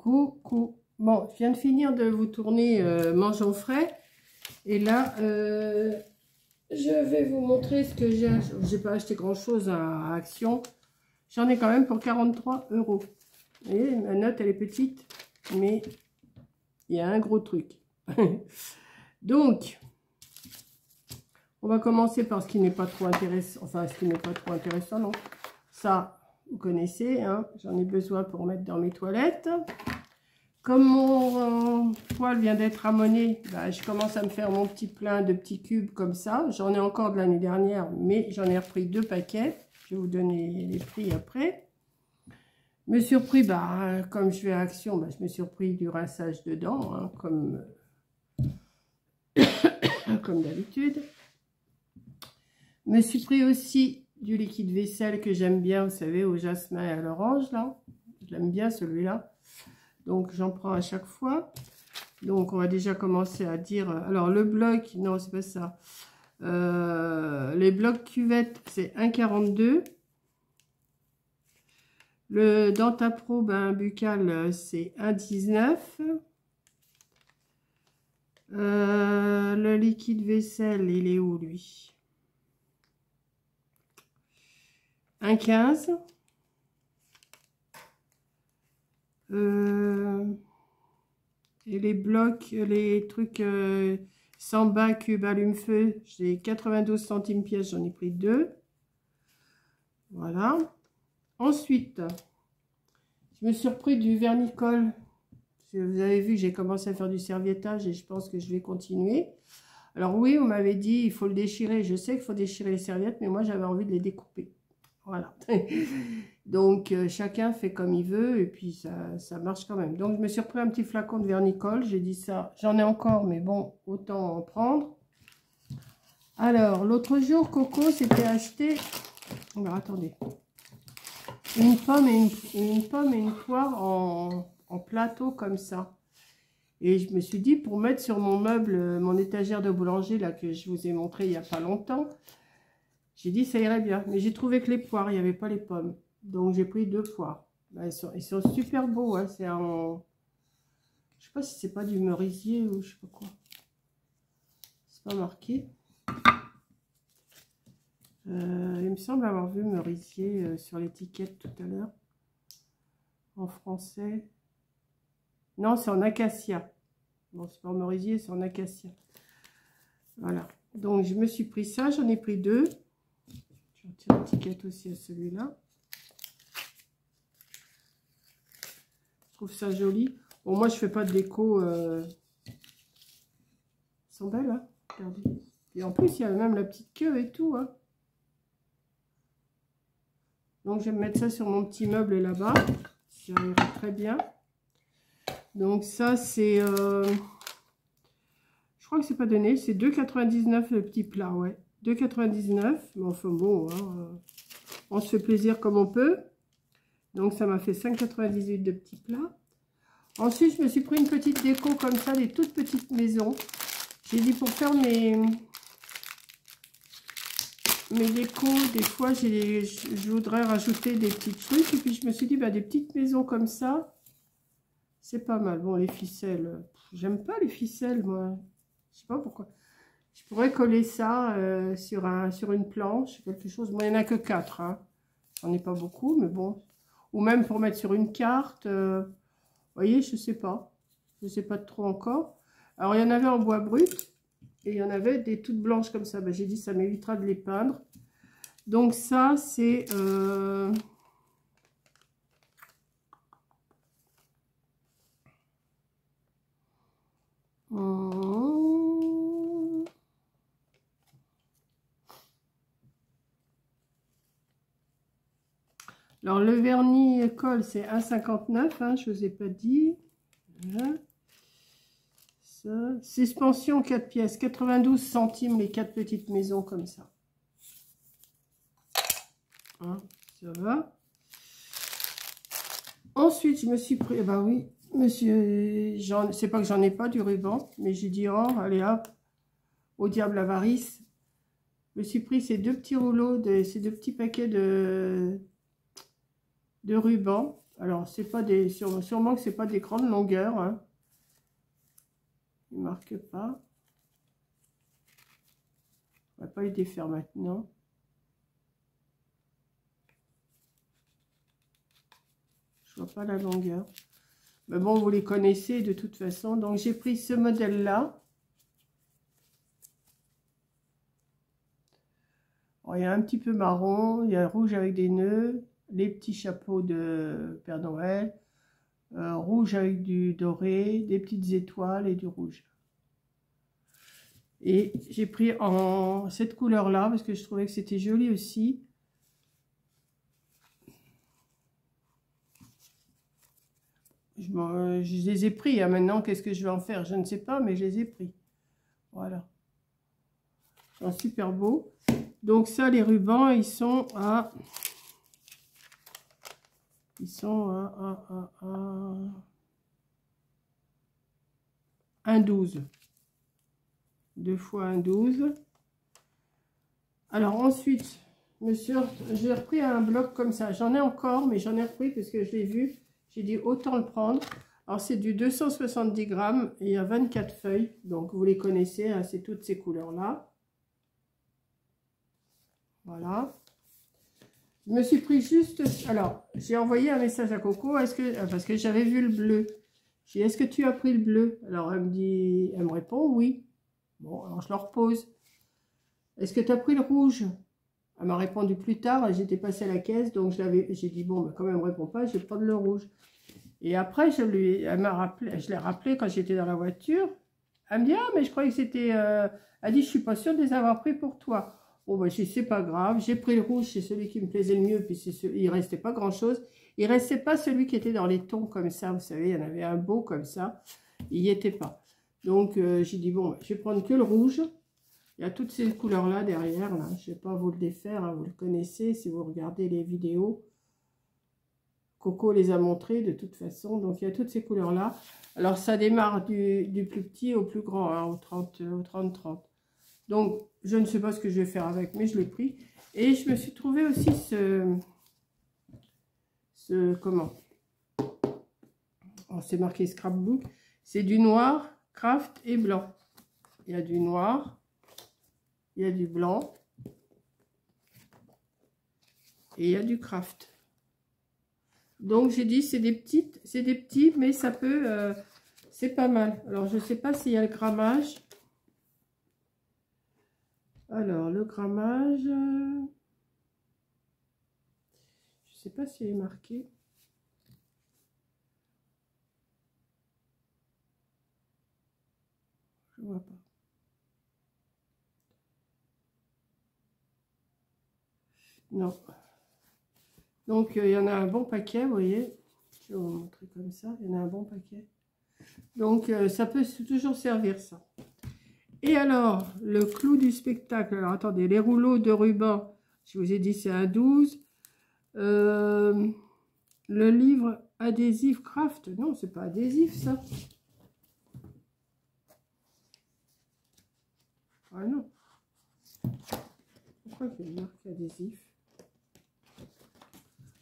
Coucou. Bon, je viens de finir de vous tourner Mangeons frais. Et là, je vais vous montrer ce que j'ai. J'ai pas acheté grand chose à Action. J'en ai quand même pour 43 €. Vous voyez, ma note, elle est petite, mais il y a un gros truc. Donc, on va commencer par ce qui n'est pas trop intéressant. Enfin, ce qui n'est pas trop intéressant, non. Ça, vous connaissez, hein, j'en ai besoin pour mettre dans mes toilettes. Comme mon poêle vient d'être amonné, bah, je commence à me faire mon petit plein de petits cubes comme ça. J'en ai encore de l'année dernière, mais j'en ai repris 2 paquets. Je vais vous donner les prix après. Me suis repris, bah, comme je vais à Action, bah, je me suis repris du rinçage de dents, hein, comme d'habitude. Me suis pris aussi du liquide vaisselle que j'aime bien, vous savez, au jasmin et à l'orange, là. Je l'aime bien, celui-là. Donc, j'en prends à chaque fois. Donc, on va déjà commencer à dire... Alors, le bloc, non, c'est pas ça. Les blocs cuvettes, c'est 1,42. Le Dentapro, ben, buccal, c'est 1,19. Le liquide vaisselle, il est où, lui? 1,15. Et les blocs, les trucs 100 bas cube allume-feu, j'ai 92 centimes pièce, j'en ai pris 2. Voilà. Ensuite, je me suis repris du vernicole. Vous avez vu que j'ai commencé à faire du serviettage et je pense que je vais continuer. Alors oui, on m'avait dit il faut le déchirer. Je sais qu'il faut déchirer les serviettes, mais moi j'avais envie de les découper. Voilà. Donc, chacun fait comme il veut et puis ça marche quand même. Donc, je me suis repris un petit flacon de vernicole. J'ai dit ça, j'en ai encore, mais bon, autant en prendre. Alors, l'autre jour, Coco s'était acheté... Alors, attendez. Une pomme et une poire en plateau comme ça. Et je me suis dit, pour mettre sur mon meuble, mon étagère de boulanger, là, que je vous ai montré il n'y a pas longtemps, j'ai dit ça irait bien. Mais j'ai trouvé que les poires, il n'y avait pas les pommes. Donc, j'ai pris 2 poires. Ben, ils sont super beaux. Hein. C'est un... Je sais pas si c'est pas du merisier ou je sais pas quoi. C'est pas marqué. Il me semble avoir vu merisier sur l'étiquette tout à l'heure. En français. Non, c'est en acacia. Bon, c'est pas en merisier, c'est en acacia. Voilà. Donc, je me suis pris ça. J'en ai pris 2. Je retire l'étiquette aussi à celui-là. Je trouve ça joli. Bon, moi, je fais pas de déco. Ils sont belles, hein. Regardez. Et en plus, il y a même la petite queue et tout, hein. Donc, je vais me mettre ça sur mon petit meuble là-bas. Ça ira très bien. Donc, ça, c'est... je crois que c'est pas donné. C'est 2,99 le petit plat, ouais. 2,99. Mais enfin, bon, hein, on se fait plaisir comme on peut. Donc, ça m'a fait 5,98 de petits plats. Ensuite, je me suis pris une petite déco comme ça, des toutes petites maisons. J'ai dit pour faire mes décos, des fois, je voudrais rajouter des petits trucs. Et puis, je me suis dit, bah, des petites maisons comme ça, c'est pas mal. Bon, les ficelles, j'aime pas les ficelles, moi. Je sais pas pourquoi. Je pourrais coller ça sur une planche, quelque chose. Moi, il n'y en a que 4. Hein. J'en ai pas beaucoup, mais bon. Ou même pour mettre sur une carte. Vous voyez, je sais pas. Je sais pas trop encore. Alors, il y en avait en bois brut. Et il y en avait des toutes blanches comme ça. Ben, j'ai dit, ça m'évitera de les peindre. Donc, ça, c'est... Alors, le vernis colle, c'est 1,59, hein, je ne vous ai pas dit. Voilà. Ça. Suspension 4 pièces, 92 centimes les 4 petites maisons comme ça. Hein, ça va. Ensuite, je me suis pris, bah oui, monsieur, c'est pas que j'en ai pas du ruban, mais j'ai dit, oh, allez hop, au diable avarice. Je me suis pris ces 2 petits rouleaux, ces 2 petits paquets de ruban. Alors, c'est pas des... Sûrement que c'est pas des grandes longueurs. Hein. Il ne marque pas. On va pas les défaire maintenant. Je vois pas la longueur. Mais bon, vous les connaissez de toute façon. Donc, j'ai pris ce modèle-là. Il y a un petit peu marron, il y a rouge avec des nœuds, les petits chapeaux de Père Noël, rouge avec du doré, des petites étoiles et du rouge. Et j'ai pris en cette couleur-là parce que je trouvais que c'était joli aussi. Je les ai pris. Hein. Maintenant, qu'est-ce que je vais en faire? Je ne sais pas, mais je les ai pris. Voilà. Un super beau. Donc ça, les rubans, ils sont à... Ils sont à 1,12. 2 fois 1,12. Alors ensuite, j'ai repris un bloc comme ça. J'en ai encore, mais j'en ai repris parce que je l'ai vu. J'ai dit autant le prendre. Alors c'est du 270 grammes et il y a 24 feuilles. Donc vous les connaissez, hein, c'est toutes ces couleurs-là. Voilà. Je me suis pris juste... Alors, j'ai envoyé un message à Coco. Parce que j'avais vu le bleu. J'ai dit, est-ce que tu as pris le bleu? Alors, elle me répond oui. Bon, alors je le repose. Est-ce que tu as pris le rouge? Elle m'a répondu plus tard. J'étais passée à la caisse. Donc, j'ai dit, bon, ben, comme elle ne me répond pas, je vais prendre le rouge. Et après, je l'ai rappelé quand j'étais dans la voiture. Elle me dit, ah, mais je croyais que c'était... Elle dit, je suis pas sûre de les avoir pris pour toi. Bon, ben, c'est pas grave. J'ai pris le rouge, c'est celui qui me plaisait le mieux. Puis il restait pas grand-chose. Il restait pas celui qui était dans les tons comme ça. Vous savez, il y en avait un beau comme ça. Il n'y était pas. Donc, j'ai dit, bon, je vais prendre que le rouge. Il y a toutes ces couleurs-là derrière. Là. Je ne vais pas vous le défaire. Hein, vous le connaissez si vous regardez les vidéos. Coco les a montrées de toute façon. Donc, il y a toutes ces couleurs-là. Alors, ça démarre du plus petit au plus grand, hein, au 30-30. Donc, je ne sais pas ce que je vais faire avec, mais je l'ai pris. Et je me suis trouvé aussi comment? Oh, c'est marqué scrapbook. C'est du noir, craft et blanc. Il y a du noir, il y a du blanc et il y a du craft. Donc, j'ai dit, c'est des petits, mais ça peut, c'est pas mal. Alors, je ne sais pas s'il y a le grammage. Alors, le grammage, je ne sais pas s'il est marqué. Je ne vois pas. Non. Donc, il y en a un bon paquet, vous voyez. Je vais vous montrer comme ça. Il y en a un bon paquet. Donc, ça peut toujours servir, ça. Et alors, le clou du spectacle. Alors, attendez, les rouleaux de ruban, je vous ai dit, c'est un 12. Le livre adhésif craft. Non, c'est pas adhésif, ça. Ah non. Pourquoi il y a une marque adhésif?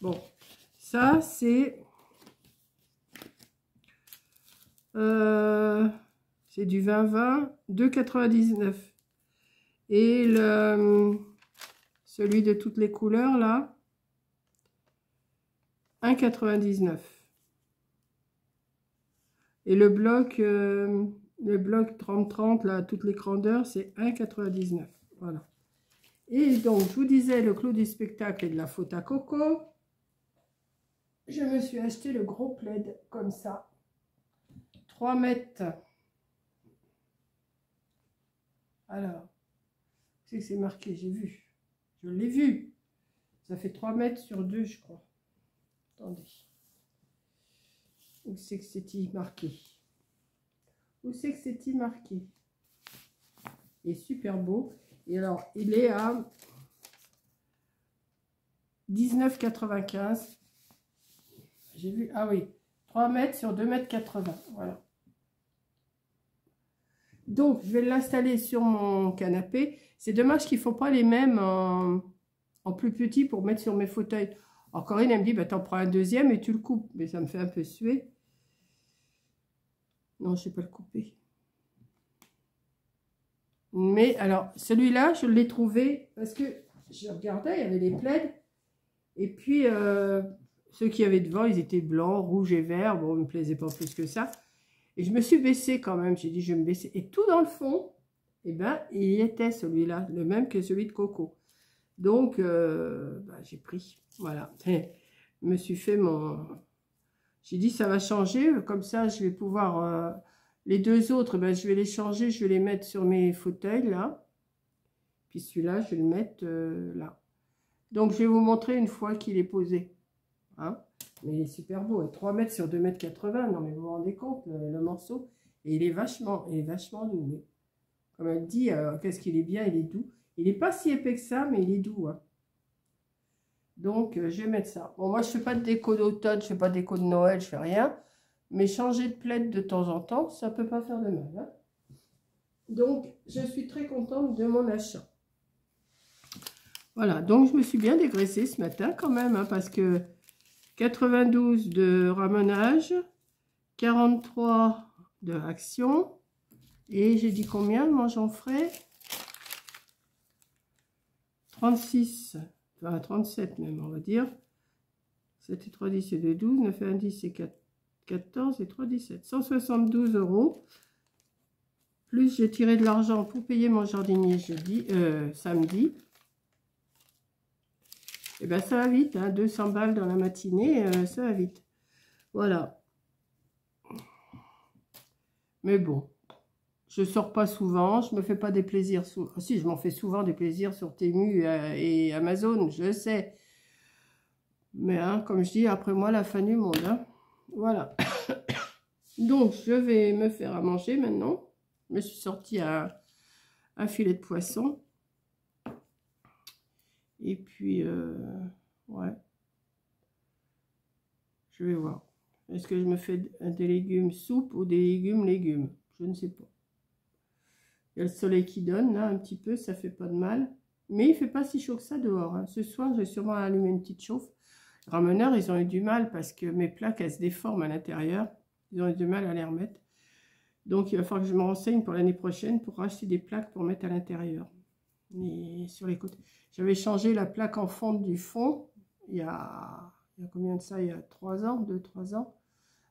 Bon, ça, c'est... c'est du 20-20, 2,99. Et celui de toutes les couleurs, là, 1,99. Et le bloc 30-30, là, toutes les grandeurs, c'est 1,99. Voilà. Et donc, je vous disais, le clou du spectacle et de la faute à Coco. Je me suis acheté le gros plaid, comme ça. 3 mètres. Alors, c'est que c'est marqué, j'ai vu. Je l'ai vu. Ça fait 3 mètres sur 2, je crois. Attendez. Où c'est que c'est-il marqué? Où c'est que c'est-il marqué? Il est super beau. Et alors, il est à 19,95. J'ai vu, ah oui, 3 mètres sur 2,80 m. Voilà. Donc, je vais l'installer sur mon canapé. C'est dommage qu'il ne faut pas les mêmes en plus petit pour mettre sur mes fauteuils. Alors Corinne, elle me dit, bah, t'en prends un deuxième et tu le coupes. Mais ça me fait un peu suer. Non, je ne vais pas le couper. Mais alors, celui-là, je l'ai trouvé parce que je regardais, il y avait des plaids. Et puis, ceux qui avaient devant, ils étaient blancs, rouges et verts. Bon, ils ne me plaisaient pas plus que ça. Et je me suis baissée quand même. J'ai dit, je vais me baisser. Et tout dans le fond, eh ben, il y était celui-là, le même que celui de Coco. Donc, bah, j'ai pris. Voilà. Je me suis fait mon... J'ai dit, ça va changer. Comme ça, je vais pouvoir... les deux autres, ben, je vais les changer. Je vais les mettre sur mes fauteuils, là. Puis celui-là, je vais le mettre là. Donc, je vais vous montrer une fois qu'il est posé. Hein, mais il est super beau. 3 mètres sur 2,80 m. Non, mais vous vous rendez compte, le morceau. Et il est vachement doux. Oui. Comme elle dit, qu'est-ce qu'il est bien, il est doux. Il n'est pas si épais que ça, mais il est doux. Hein. Donc, je vais mettre ça. Bon, moi, je ne fais pas de déco d'automne, je ne fais pas de déco de Noël, je ne fais rien. Mais changer de plaid de temps en temps, ça ne peut pas faire de mal. Hein. Donc, je suis très contente de mon achat. Voilà, donc je me suis bien dégraissée ce matin quand même, hein, parce que 92 de ramenage, 43 de action, et j'ai dit combien de mangeons frais? 36, enfin 37 même, on va dire. 7 et 3, 10 et 2, 12, 9 et 1, 10 et 4, 14 et 3, 17. 172 €. Plus j'ai tiré de l'argent pour payer mon jardinier samedi. Et bien ça va vite, hein, 200 balles dans la matinée, ça va vite. Voilà. Mais bon, je sors pas souvent, je me fais pas des plaisirs. Si, je m'en fais souvent des plaisirs sur Temu et Amazon, je sais. Mais hein, comme je dis, après moi, la fin du monde. Hein. Voilà. Donc, je vais me faire à manger maintenant. Je me suis sorti un filet de poisson. Et puis, ouais. Je vais voir. Est-ce que je me fais des légumes soupe ou des légumes? Je ne sais pas. Il y a le soleil qui donne, là, un petit peu. Ça fait pas de mal. Mais il ne fait pas si chaud que ça dehors. Hein. Ce soir, je vais sûrement allumer une petite chauffe. Les rameneurs, ils ont eu du mal parce que mes plaques, elles se déforment à l'intérieur. Ils ont eu du mal à les remettre. Donc, il va falloir que je me renseigne pour l'année prochaine pour racheter des plaques pour mettre à l'intérieur. Mais sur les côtés. J'avais changé la plaque en fonte du fond il y a combien de ça? Il y a 3 ans, 2-3 ans.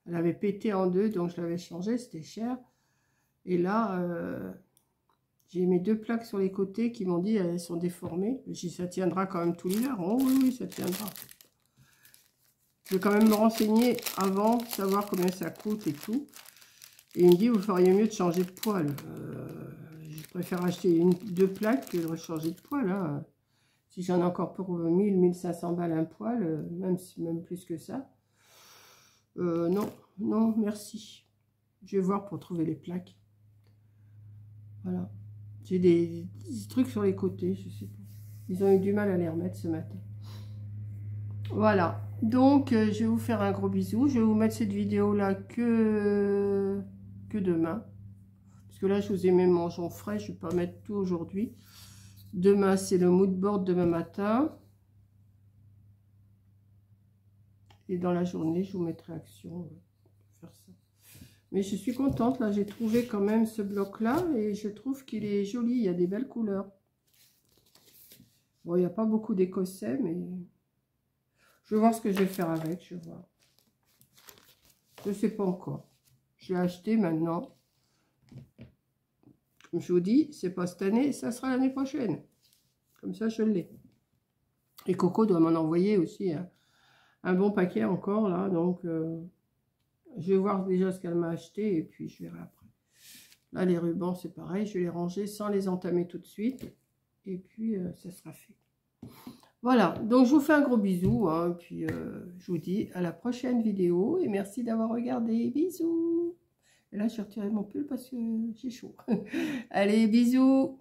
Elle avait pété en deux, donc je l'avais changé, c'était cher. Et là, j'ai mes 2 plaques sur les côtés qui m'ont dit elles sont déformées. Je dis, ça tiendra quand même tout l'hiver. Oh oui, oui, ça tiendra. Je vais quand même me renseigner avant, savoir combien ça coûte et tout. Et il me dit, vous feriez mieux de changer de poêle. Je préfère acheter 2 plaques que de changer de poêle. Hein. Si j'en ai encore pour 1000-1500 balles un poêle, même plus que ça. Non, non, merci. Je vais voir pour trouver les plaques. Voilà. J'ai des trucs sur les côtés, je sais pas. Ils ont eu du mal à les remettre ce matin. Voilà. Donc, je vais vous faire un gros bisou. Je vais vous mettre cette vidéo-là que demain. Parce que là, je vous ai mis mon mangeons frais. Je ne vais pas mettre tout aujourd'hui. Demain, c'est le mood board demain matin. Et dans la journée, je vous mettrai action. Faire ça. Mais je suis contente. Là, j'ai trouvé quand même ce bloc-là. Et je trouve qu'il est joli. Il y a des belles couleurs. Bon, il n'y a pas beaucoup d'écossais, mais... Je vais voir ce que je vais faire avec. Je vais voir. Je ne sais pas encore. Je l'ai acheté maintenant. Comme je vous dis, c'est pas cette année, ça sera l'année prochaine. Comme ça, je l'ai. Et Coco doit m'en envoyer aussi un bon paquet encore, là. Donc, je vais voir déjà ce qu'elle m'a acheté et puis je verrai après. Là, les rubans, c'est pareil. Je vais les ranger sans les entamer tout de suite. Et puis, ça sera fait. Voilà. Donc, je vous fais un gros bisou. Hein, puis, je vous dis à la prochaine vidéo. Et merci d'avoir regardé. Bisous. Et là, je vais retirer mon pull parce que j'ai chaud. Allez, bisous.